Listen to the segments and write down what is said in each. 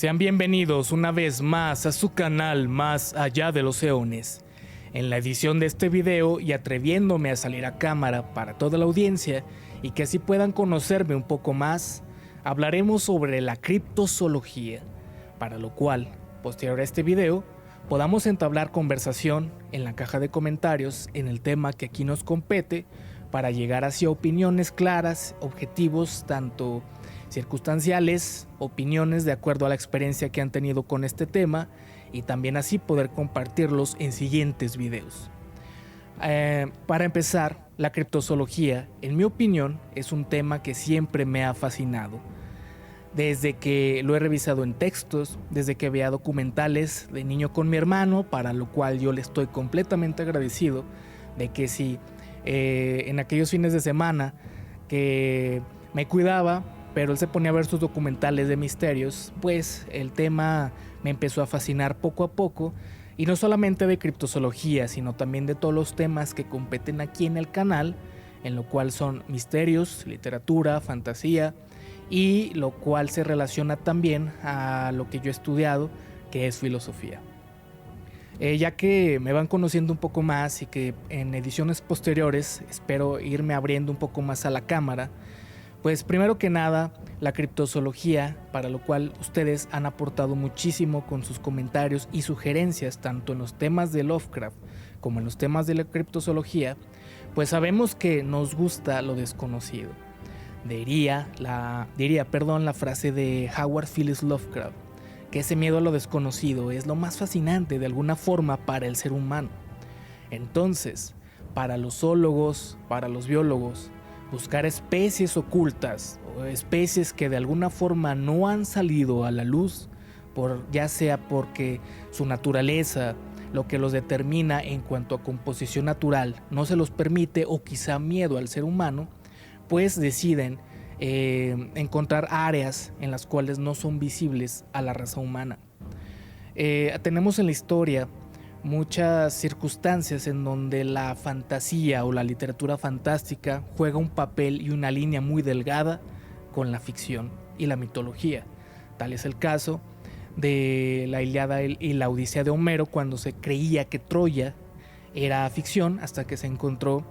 Sean bienvenidos una vez más a su canal Más Allá de los Eones. En la edición de este video y atreviéndome a salir a cámara para toda la audiencia y que así puedan conocerme un poco más, hablaremos sobre la criptozoología, para lo cual, posterior a este video, podamos entablar conversación en la caja de comentarios en el tema que aquí nos compete para llegar hacia opiniones claras, objetivos, tanto circunstanciales, opiniones de acuerdo a la experiencia que han tenido con este tema y también así poder compartirlos en siguientes videos. Para empezar, la criptozoología, en mi opinión, es un tema que siempre me ha fascinado. Desde que lo he revisado en textos, desde que veía documentales de niño con mi hermano, para lo cual yo le estoy completamente agradecido de que si en aquellos fines de semana que me cuidaba, pero él se ponía a ver sus documentales de misterios, pues el tema me empezó a fascinar poco a poco, y no solamente de criptozoología, sino también de todos los temas que competen aquí en el canal, en lo cual son misterios, literatura, fantasía, y lo cual se relaciona también a lo que yo he estudiado, que es filosofía. Ya que me van conociendo un poco más y que en ediciones posteriores espero irme abriendo un poco más a la cámara, pues primero que nada, la criptozoología, para lo cual ustedes han aportado muchísimo con sus comentarios y sugerencias, tanto en los temas de Lovecraft como en los temas de la criptozoología, pues sabemos que nos gusta lo desconocido. Diría la frase de Howard Phillips Lovecraft, que ese miedo a lo desconocido es lo más fascinante de alguna forma para el ser humano. Entonces, para los zoólogos, para los biólogos, buscar especies ocultas o especies que de alguna forma no han salido a la luz, ya sea porque su naturaleza, lo que los determina en cuanto a composición natural, no se los permite, o quizá miedo al ser humano, pues deciden encontrar áreas en las cuales no son visibles a la raza humana. Tenemos en la historia muchas circunstancias en donde la fantasía o la literatura fantástica juega un papel y una línea muy delgada con la ficción y la mitología. Tal es el caso de la Ilíada y la Odisea de Homero, cuando se creía que Troya era ficción hasta que se encontró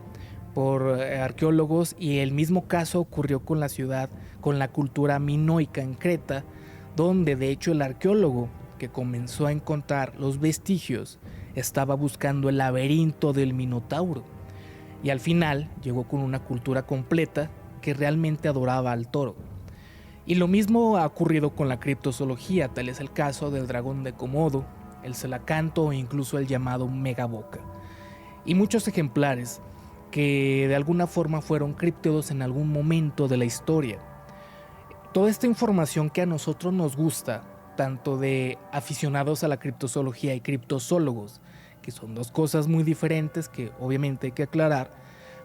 por arqueólogos, y el mismo caso ocurrió con la ciudad, con la cultura minoica en Creta, donde de hecho el arqueólogo que comenzó a encontrar los vestigios estaba buscando el laberinto del Minotauro, y al final llegó con una cultura completa que realmente adoraba al toro. Y lo mismo ha ocurrido con la criptozoología, tal es el caso del dragón de Komodo, el Celacanto e incluso el llamado Megaboca, y muchos ejemplares que de alguna forma fueron críptidos en algún momento de la historia. Toda esta información que a nosotros nos gusta, tanto de aficionados a la criptozoología y criptozoólogos, que son dos cosas muy diferentes que obviamente hay que aclarar,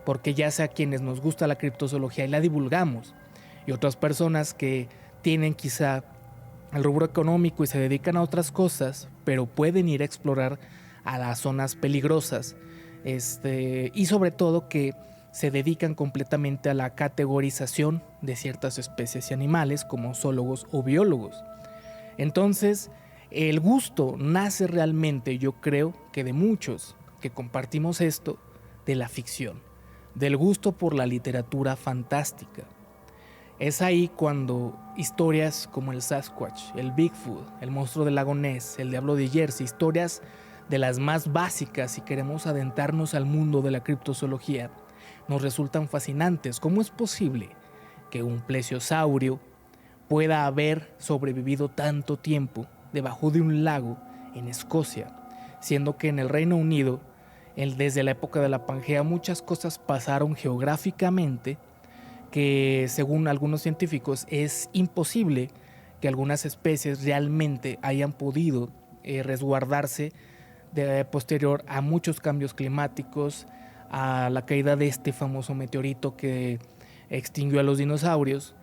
porque ya sea quienes nos gusta la criptozoología y la divulgamos, y otras personas que tienen quizá el rubro económico y se dedican a otras cosas, pero pueden ir a explorar a las zonas peligrosas, y sobre todo que se dedican completamente a la categorización de ciertas especies y animales como zoólogos o biólogos. Entonces, el gusto nace realmente, yo creo que de muchos que compartimos esto, de la ficción, del gusto por la literatura fantástica. Es ahí cuando historias como el Sasquatch, el Bigfoot, el monstruo del lago Ness, el diablo de Jersey, historias de las más básicas si queremos adentrarnos al mundo de la criptozoología, nos resultan fascinantes. ¿Cómo es posible que un plesiosaurio pueda haber sobrevivido tanto tiempo debajo de un lago en Escocia, siendo que en el Reino Unido, desde la época de la Pangea, muchas cosas pasaron geográficamente que, según algunos científicos, es imposible que algunas especies realmente hayan podido resguardarse posterior a muchos cambios climáticos, a la caída de este famoso meteorito que extinguió a los dinosaurios?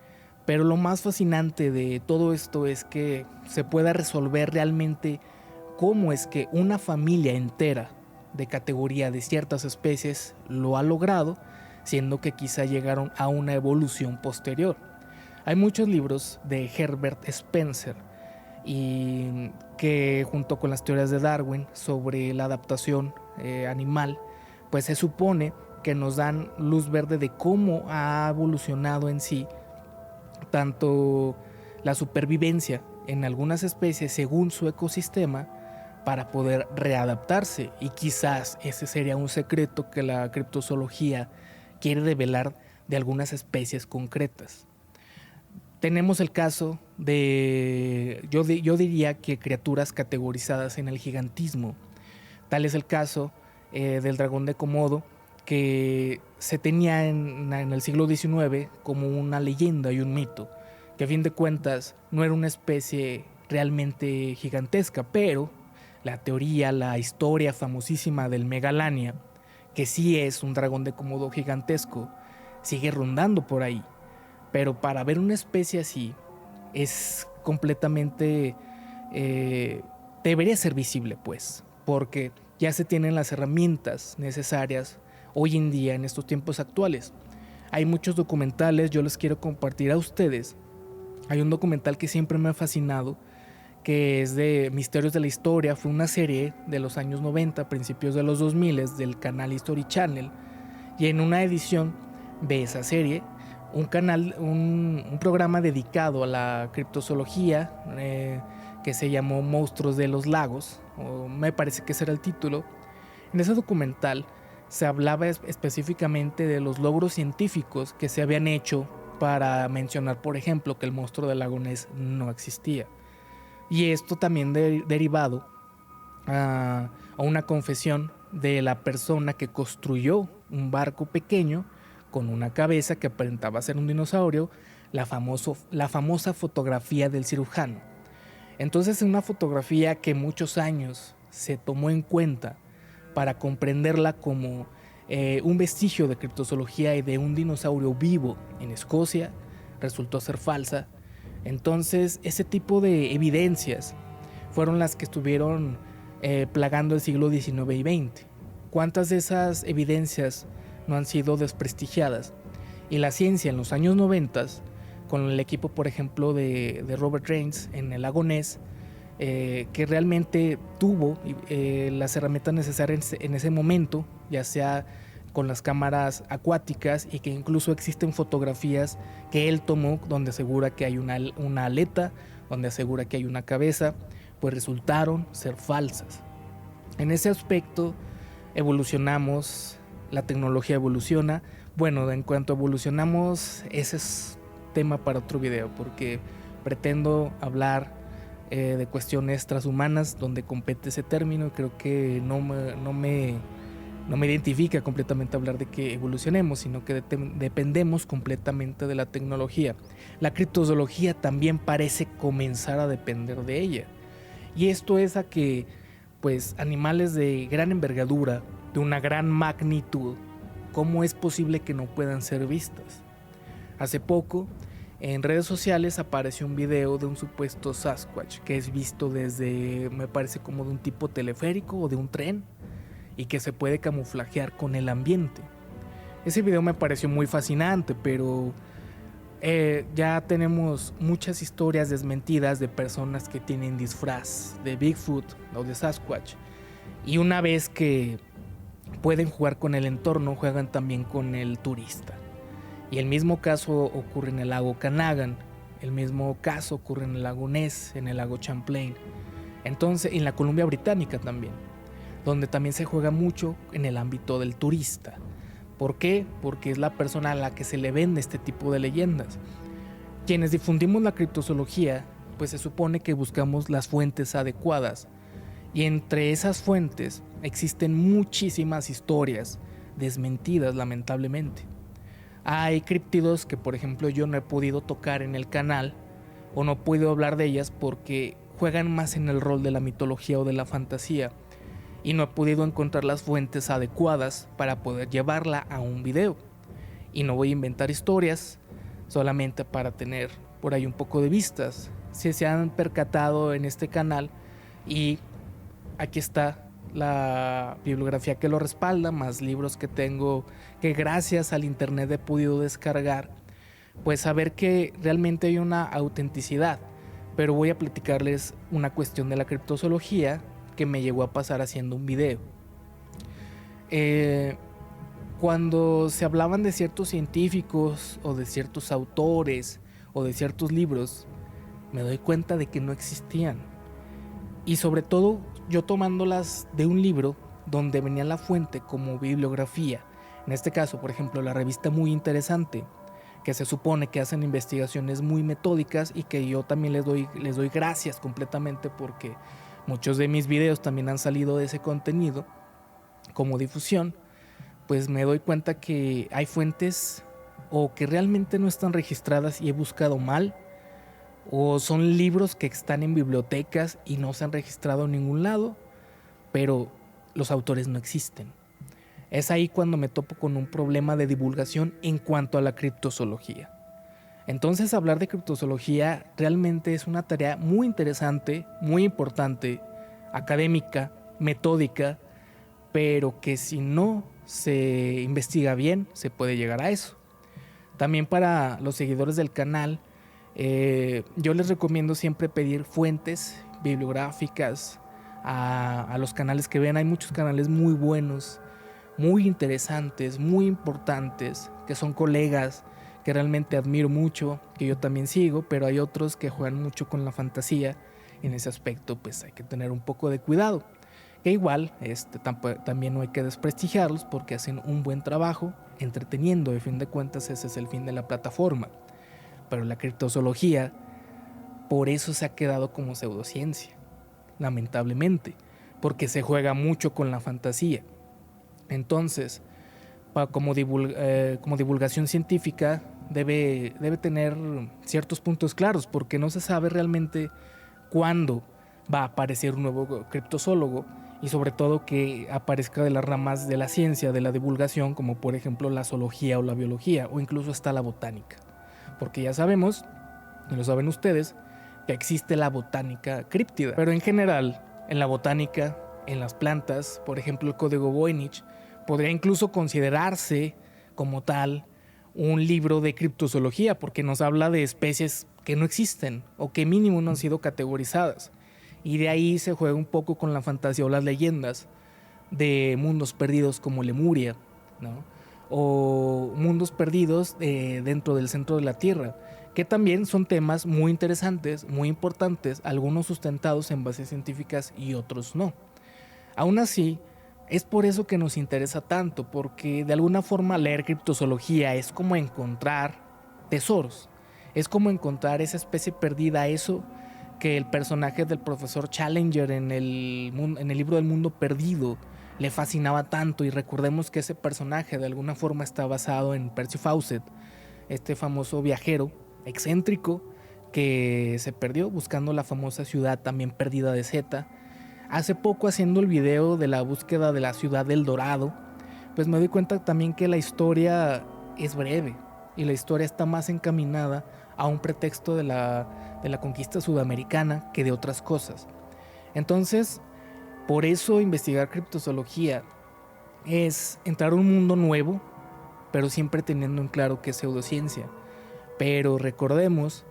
Pero lo más fascinante de todo esto es que se pueda resolver realmente cómo es que una familia entera de categoría de ciertas especies lo ha logrado, siendo que quizá llegaron a una evolución posterior. Hay muchos libros de Herbert Spencer y que junto con las teorías de Darwin sobre la adaptación animal, pues se supone que nos dan luz verde de cómo ha evolucionado en sí tanto la supervivencia en algunas especies según su ecosistema para poder readaptarse, y quizás ese sería un secreto que la criptozoología quiere revelar de algunas especies concretas. Tenemos el caso de, yo diría que criaturas categorizadas en el gigantismo. Tal es el caso del dragón de Komodo, que se tenía en el siglo XIX como una leyenda y un mito, que a fin de cuentas no era una especie realmente gigantesca, pero la teoría, la historia famosísima del Megalania, que sí es un dragón de Komodo gigantesco, sigue rondando por ahí. Pero para ver una especie así es completamente... debería ser visible, pues, porque ya se tienen las herramientas necesarias hoy en día en estos tiempos actuales. Hay muchos documentales, yo les quiero compartir a ustedes. Hay un documental que siempre me ha fascinado, que es de Misterios de la Historia. Fue una serie de los años 90, principios de los 2000 del canal History Channel, y en una edición de esa serie un programa dedicado a la criptozoología que se llamó Monstruos de los Lagos, o me parece que ese era el título. En ese documental se hablaba específicamente de los logros científicos que se habían hecho para mencionar, por ejemplo, que el monstruo del lago Ness no existía. Y esto también derivado a una confesión de la persona que construyó un barco pequeño con una cabeza que aparentaba ser un dinosaurio, la famosa fotografía del cirujano. Entonces, una fotografía que muchos años se tomó en cuenta para comprenderla como un vestigio de criptozoología y de un dinosaurio vivo en Escocia, resultó ser falsa. Entonces, ese tipo de evidencias fueron las que estuvieron plagando el siglo XIX y XX. ¿Cuántas de esas evidencias no han sido desprestigiadas? Y la ciencia en los años 90, con el equipo, por ejemplo, de Robert Raines en el lago Ness, que realmente tuvo las herramientas necesarias en ese momento, ya sea con las cámaras acuáticas, y que incluso existen fotografías que él tomó donde asegura que hay una aleta, donde asegura que hay una cabeza, pues resultaron ser falsas. En ese aspecto evolucionamos, la tecnología evoluciona. Bueno, en cuanto evolucionamos, ese es tema para otro video, porque pretendo hablar de cuestiones transhumanas donde compete ese término, y creo que no me identifica completamente hablar de que evolucionemos, sino que dependemos completamente de la tecnología. La criptozoología también parece comenzar a depender de ella, y esto es a que pues animales de gran envergadura, de una gran magnitud, ¿cómo es posible que no puedan ser vistas? Hace poco en redes sociales apareció un video de un supuesto Sasquatch que es visto desde, me parece, como de un tipo teleférico o de un tren, y que se puede camuflajear con el ambiente. Ese video me pareció muy fascinante, pero ya tenemos muchas historias desmentidas de personas que tienen disfraz de Bigfoot o de Sasquatch, y una vez que pueden jugar con el entorno, juegan también con el turista. Y el mismo caso ocurre en el lago Okanagan, el mismo caso ocurre en el lago Ness, en el lago Champlain, entonces en la Columbia Británica también, donde también se juega mucho en el ámbito del turista. ¿Por qué? Porque es la persona a la que se le vende este tipo de leyendas. Quienes difundimos la criptozoología, pues se supone que buscamos las fuentes adecuadas, y entre esas fuentes existen muchísimas historias desmentidas, lamentablemente. Hay críptidos que, por ejemplo, yo no he podido tocar en el canal, o no puedo hablar de ellas porque juegan más en el rol de la mitología o de la fantasía, y no he podido encontrar las fuentes adecuadas para poder llevarla a un video. Y no voy a inventar historias solamente para tener por ahí un poco de vistas. Si se han percatado en este canal, y aquí está la bibliografía que lo respalda, más libros que tengo que gracias al internet he podido descargar, pues saber que realmente hay una autenticidad. pero voy a platicarles una cuestión de la criptozoología que me llegó a pasar haciendo un video. Cuando se hablaban de ciertos científicos o de ciertos autores o de ciertos libros, me doy cuenta de que no existían. Y sobre todo yo tomándolas de un libro donde venía la fuente como bibliografía. En este caso, por ejemplo, la revista Muy Interesante, que se supone que hacen investigaciones muy metódicas y que yo también les doy gracias completamente, porque muchos de mis videos también han salido de ese contenido como difusión. Pues me doy cuenta que hay fuentes o que realmente no están registradas y he buscado mal, o son libros que están en bibliotecas y no se han registrado en ningún lado, pero los autores no existen. Es ahí cuando me topo con un problema de divulgación en cuanto a la criptozoología. Entonces, hablar de criptozoología realmente es una tarea muy interesante, muy importante, académica, metódica, pero que si no se investiga bien, se puede llegar a eso. También para los seguidores del canal, yo les recomiendo siempre pedir fuentes bibliográficas a los canales que ven. Hay muchos canales muy buenos, muy interesantes, muy importantes, que son colegas que realmente admiro mucho, que yo también sigo, pero hay otros que juegan mucho con la fantasía. En ese aspecto pues hay que tener un poco de cuidado, que igual también no hay que desprestigiarlos porque hacen un buen trabajo entreteniendo. De fin de cuentas ese es el fin de la plataforma. Pero la criptozoología por eso se ha quedado como pseudociencia, lamentablemente, porque se juega mucho con la fantasía. Entonces, como divulgación científica debe tener ciertos puntos claros, porque no se sabe realmente cuándo va a aparecer un nuevo criptozoólogo, y sobre todo que aparezca de las ramas de la ciencia, de la divulgación, como por ejemplo la zoología o la biología, o incluso hasta la botánica. Porque ya sabemos, y lo saben ustedes, que existe la botánica críptida. Pero en general, en la botánica, en las plantas, por ejemplo el código Voynich, podría incluso considerarse como tal un libro de criptozoología, porque nos habla de especies que no existen o que mínimo no han sido categorizadas. Y de ahí se juega un poco con la fantasía o las leyendas de mundos perdidos como Lemuria, ¿no? O mundos perdidos dentro del centro de la Tierra, que también son temas muy interesantes, muy importantes, algunos sustentados en bases científicas y otros no. Aún así, es por eso que nos interesa tanto, porque de alguna forma leer criptozoología es como encontrar tesoros, es como encontrar esa especie perdida, eso que el personaje del profesor Challenger en el libro del mundo perdido le fascinaba tanto. Y recordemos que ese personaje de alguna forma está basado en Percy Fawcett, este famoso viajero excéntrico que se perdió buscando la famosa ciudad también perdida de Zeta. Hace poco, haciendo el video de la búsqueda de la ciudad del Dorado, pues me doy cuenta también que la historia es breve y la historia está más encaminada a un pretexto de la conquista sudamericana que de otras cosas. Entonces, por eso investigar criptozoología es entrar a un mundo nuevo, pero siempre teniendo en claro que es pseudociencia. Pero recordemos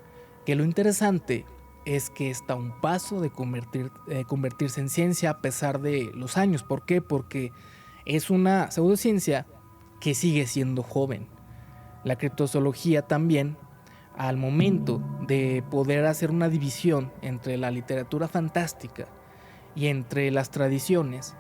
que lo interesante es que está a un paso de convertirse en ciencia a pesar de los años. ¿Por qué? Porque es una pseudociencia que sigue siendo joven. La criptozoología también, al momento de poder hacer una división entre la literatura fantástica y entre las tradiciones,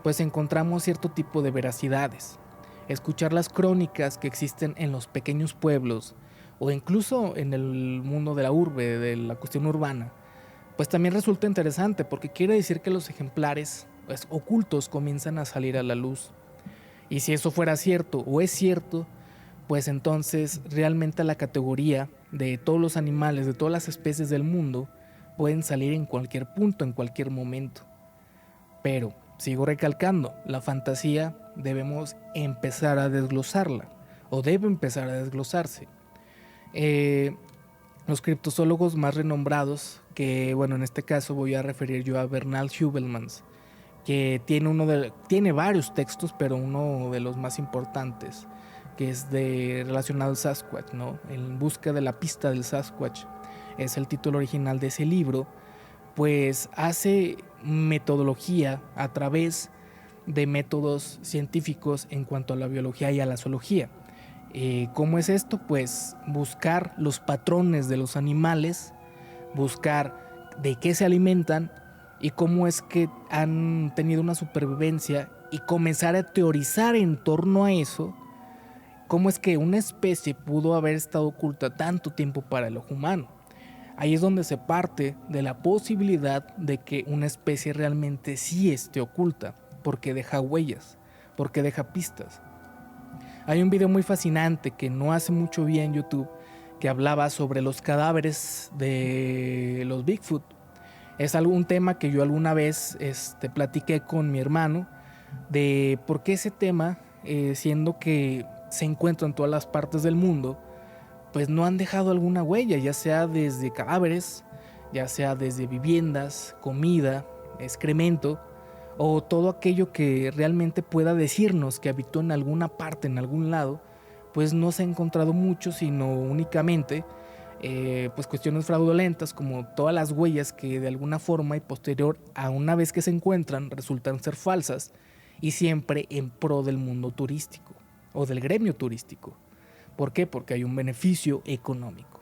pues encontramos cierto tipo de veracidades. Escuchar las crónicas que existen en los pequeños pueblos o incluso en el mundo de la urbe, de la cuestión urbana, pues también resulta interesante, porque quiere decir que los ejemplares pues, ocultos comienzan a salir a la luz. Y si eso fuera cierto o es cierto, pues entonces realmente la categoría de todos los animales, de todas las especies del mundo, pueden salir en cualquier punto, en cualquier momento. Pero, sigo recalcando, la fantasía debemos empezar a desglosarla, o debe empezar a desglosarse. Los criptozoólogos más renombrados, que bueno, en este caso voy a referir yo a Bernard Hubelmans, que tiene varios textos, pero uno de los más importantes, que es relacionado al Sasquatch, ¿no? En busca de la pista del Sasquatch. es el título original de ese libro, pues hace metodología a través de métodos científicos en cuanto a la biología y a la zoología. ¿Cómo es esto? Pues buscar los patrones de los animales, buscar de qué se alimentan y cómo es que han tenido una supervivencia y comenzar a teorizar en torno a eso, cómo es que una especie pudo haber estado oculta tanto tiempo para el ojo humano. Ahí es donde se parte de la posibilidad de que una especie realmente sí esté oculta, porque deja huellas, porque deja pistas. Hay un video muy fascinante que no hace mucho vi en YouTube que hablaba sobre los cadáveres de los Bigfoot. Es un tema que yo alguna vez platiqué con mi hermano de por qué ese tema, siendo que se encuentra en todas las partes del mundo, pues no han dejado alguna huella, ya sea desde cadáveres, ya sea desde viviendas, comida, excremento, o todo aquello que realmente pueda decirnos que habitó en alguna parte, en algún lado, pues no se ha encontrado mucho, sino únicamente pues cuestiones fraudulentas, como todas las huellas que de alguna forma y posterior a una vez que se encuentran resultan ser falsas, y siempre en pro del mundo turístico o del gremio turístico. ¿Por qué? Porque hay un beneficio económico.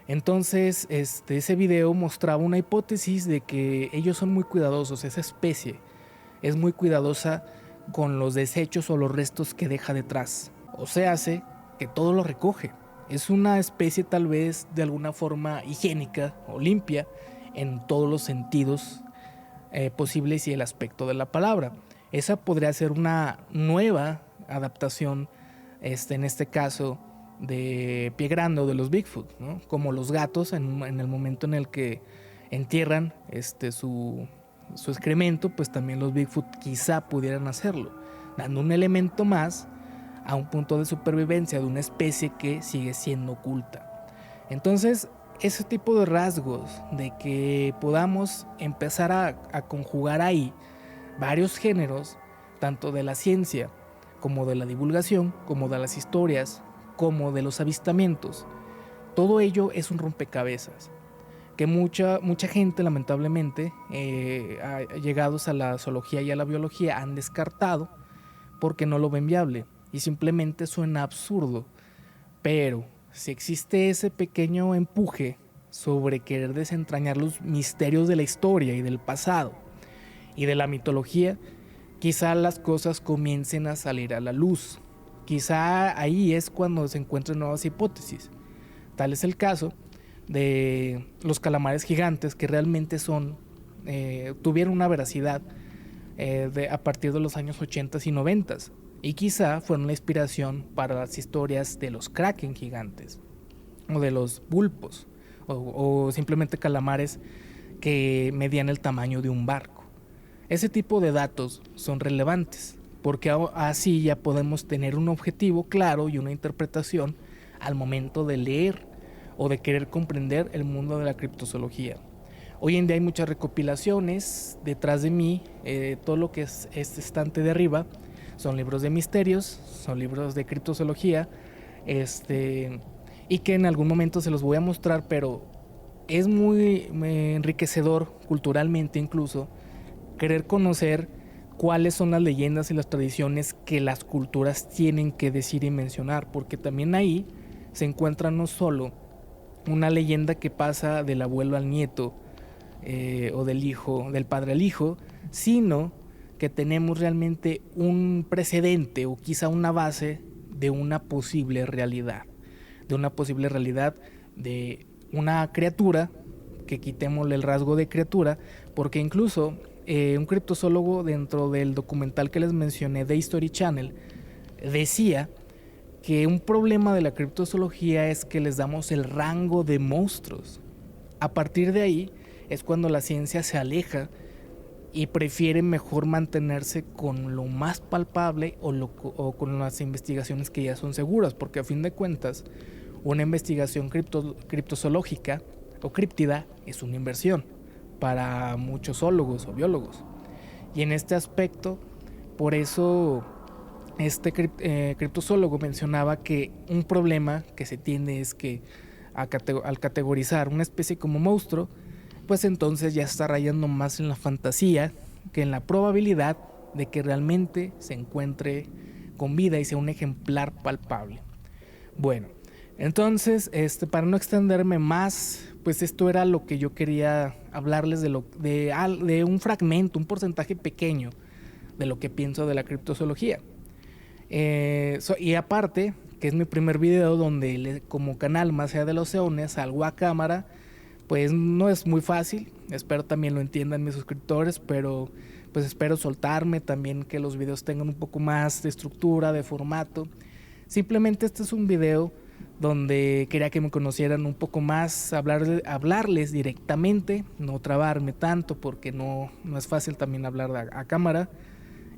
Entonces, ese video mostraba una hipótesis de que ellos son muy cuidadosos, esa especie es muy cuidadosa con los desechos o los restos que deja detrás. O sea, hace que todo lo recoge. Es una especie tal vez de alguna forma higiénica o limpia en todos los sentidos posibles y el aspecto de la palabra. Esa podría ser una nueva adaptación, en este caso, de Pie Grande o de los Bigfoot, ¿no? Como los gatos en el momento en el que entierran su excremento, pues también los Bigfoot quizá pudieran hacerlo, dando un elemento más a un punto de supervivencia de una especie que sigue siendo oculta. Entonces, ese tipo de rasgos de que podamos empezar a conjugar ahí varios géneros, tanto de la ciencia como de la divulgación, como de las historias, como de los avistamientos, todo ello es un rompecabezas que mucha gente lamentablemente llegados a la zoología y a la biología han descartado porque no lo ven viable y simplemente suena absurdo. Pero si existe ese pequeño empuje sobre querer desentrañar los misterios de la historia y del pasado y de la mitología, quizá las cosas comiencen a salir a la luz. Quizá ahí es cuando se encuentran nuevas hipótesis. Tal es el caso de los calamares gigantes, que realmente tuvieron una veracidad a partir de los años 80 y 90, y quizá fueron la inspiración para las historias de los kraken gigantes o de los pulpos o simplemente calamares que medían el tamaño de un barco. Ese tipo de datos son relevantes porque así ya podemos tener un objetivo claro y una interpretación al momento de leer o de querer comprender el mundo de la criptozoología. Hoy en día hay muchas recopilaciones. Detrás de mí, todo lo que es este estante de arriba son libros de misterios, son libros de criptozoología, y que en algún momento se los voy a mostrar, pero es muy enriquecedor culturalmente incluso querer conocer cuáles son las leyendas y las tradiciones que las culturas tienen que decir y mencionar, porque también ahí se encuentra no solo una leyenda que pasa del abuelo al nieto, o del padre al hijo, sino que tenemos realmente un precedente o quizá una base de una posible realidad, de una criatura, que quitémosle el rasgo de criatura, porque incluso un criptozoólogo dentro del documental que les mencioné de History Channel decía que un problema de la criptozoología es que les damos el rango de monstruos. A partir de ahí es cuando la ciencia se aleja y prefiere mejor mantenerse con lo más palpable o con las investigaciones que ya son seguras, porque a fin de cuentas una investigación criptozoológica o críptida es una inversión para muchos zoólogos o biólogos. Y en este aspecto, por eso criptozoólogo mencionaba que un problema que se tiene es que al categorizar una especie como monstruo, pues entonces ya está rayando más en la fantasía que en la probabilidad de que realmente se encuentre con vida y sea un ejemplar palpable. Bueno, entonces, para no extenderme más, pues esto era lo que yo quería hablarles de un fragmento, un porcentaje pequeño de lo que pienso de la criptozoología. Y aparte, que es mi primer video donde como canal Más allá de los eones salgo a cámara, pues no es muy fácil. Espero también lo entiendan mis suscriptores, pero pues espero soltarme también, que los videos tengan un poco más de estructura, de formato. Simplemente este es un video donde quería que me conocieran un poco más, hablarles directamente, no trabarme tanto porque no es fácil también hablar a cámara.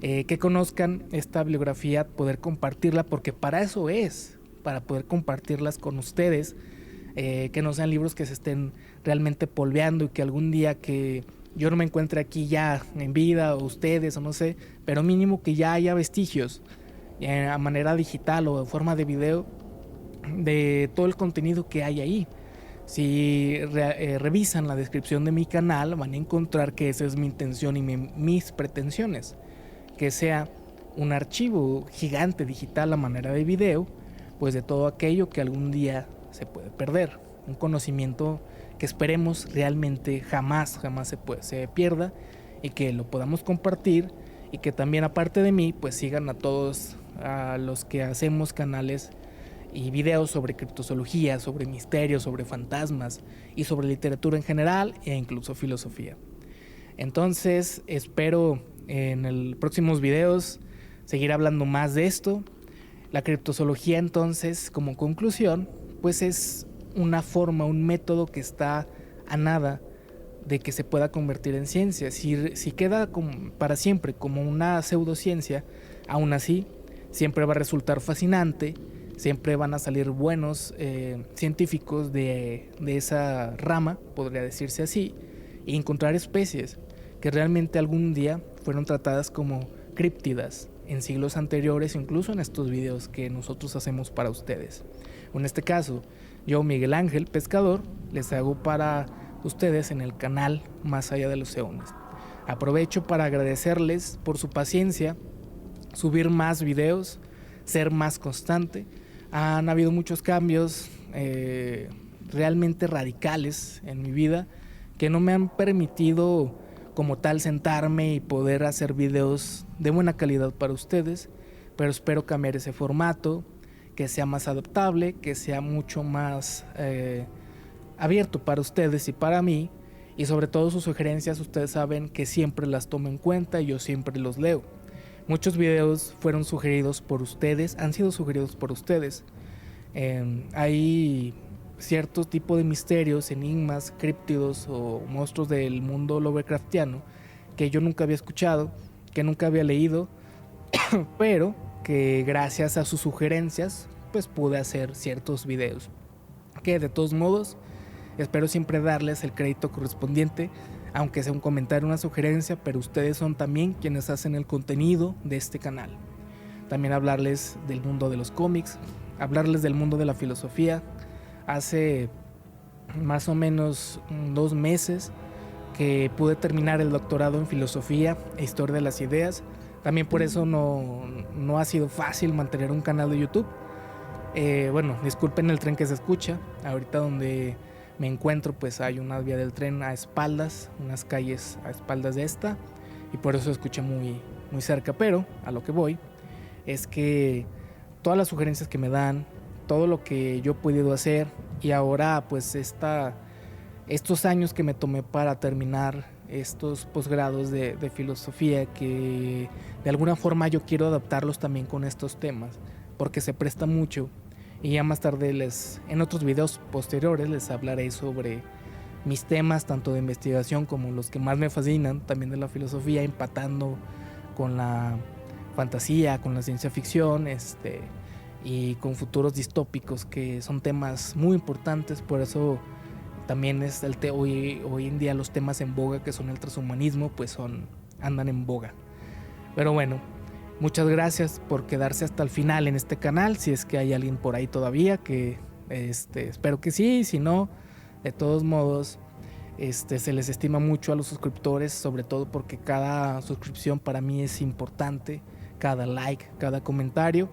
Que conozcan esta bibliografía, poder compartirla, porque para eso es, para poder compartirlas con ustedes, que no sean libros que se estén realmente polveando y que algún día que yo no me encuentre aquí ya en vida, o ustedes, o no sé, pero mínimo que ya haya vestigios a manera digital o de forma de video de todo el contenido que hay ahí. Si revisan la descripción de mi canal, van a encontrar que esa es mi intención y mis pretensiones, que sea un archivo gigante digital a manera de video, pues de todo aquello que algún día se puede perder, un conocimiento que esperemos realmente jamás se pierda, y que lo podamos compartir, y que también aparte de mí pues sigan a todos a los que hacemos canales y videos sobre criptozoología, sobre misterios, sobre fantasmas y sobre literatura en general e incluso filosofía. Entonces espero en los próximos videos seguir hablando más de esto. La criptozoología, entonces, como conclusión, pues es una forma, un método que está a nada de que se pueda convertir en ciencia. Si queda para siempre como una pseudociencia, aún así siempre va a resultar fascinante, siempre van a salir buenos científicos de esa rama, podría decirse así, y encontrar especies que realmente algún día fueron tratadas como críptidas en siglos anteriores, incluso en estos videos que nosotros hacemos para ustedes. En este caso, yo, Miguel Ángel Pescador, les hago para ustedes en el canal Más allá de los eones. Aprovecho para agradecerles por su paciencia, subir más videos, ser más constante. Han habido muchos cambios realmente radicales en mi vida que no me han permitido como tal sentarme y poder hacer videos de buena calidad para ustedes, pero espero cambiar ese formato, que sea más adaptable, que sea mucho más abierto para ustedes y para mí, y sobre todo sus sugerencias ustedes saben que siempre las tomo en cuenta y yo siempre los leo. Muchos videos fueron sugeridos por ustedes, han sido sugeridos por ustedes. Hay cierto tipo de misterios, enigmas, críptidos o monstruos del mundo Lovecraftiano que yo nunca había escuchado, que nunca había leído, pero que gracias a sus sugerencias pues pude hacer ciertos videos, que de todos modos espero siempre darles el crédito correspondiente, aunque sea un comentario, una sugerencia, pero ustedes son también quienes hacen el contenido de este canal. También hablarles del mundo de los cómics, hablarles del mundo de la filosofía. Hace más o menos 2 meses que pude terminar el doctorado en filosofía e historia de las ideas. También por eso no ha sido fácil mantener un canal de YouTube. Bueno, disculpen el tren que se escucha. Ahorita donde me encuentro pues hay una vía del tren a espaldas, unas calles a espaldas de esta, y por eso se escucha muy cerca. Pero a lo que voy es que todas las sugerencias que me dan, todo lo que yo he podido hacer, y ahora pues estos años que me tomé para terminar estos posgrados de filosofía, que de alguna forma yo quiero adaptarlos también con estos temas, porque se presta mucho. Y ya más tarde en otros videos posteriores les hablaré sobre mis temas, tanto de investigación como los que más me fascinan, también de la filosofía, empatando con la fantasía, con la ciencia ficción, y con futuros distópicos, que son temas muy importantes. Por eso también es hoy en día los temas en boga, que son el transhumanismo, pues andan en boga. Pero bueno, muchas gracias por quedarse hasta el final en este canal, si es que hay alguien por ahí todavía que Espero que sí, si no, de todos modos, se les estima mucho a los suscriptores, sobre todo porque cada suscripción para mí es importante, cada like, cada comentario,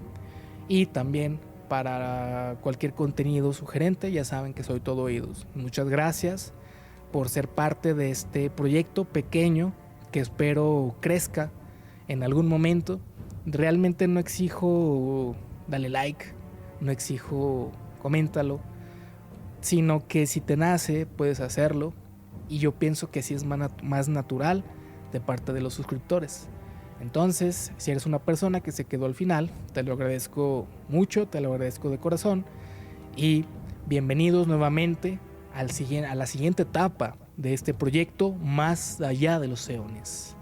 y también para cualquier contenido sugerente, ya saben que soy todo oídos. Muchas gracias por ser parte de este proyecto pequeño que espero crezca en algún momento. Realmente no exijo dale like, no exijo coméntalo, sino que si te nace puedes hacerlo, y yo pienso que así es más natural de parte de los suscriptores. Entonces, si eres una persona que se quedó al final, te lo agradezco mucho, te lo agradezco de corazón, y bienvenidos nuevamente a la siguiente etapa de este proyecto más allá de los eones.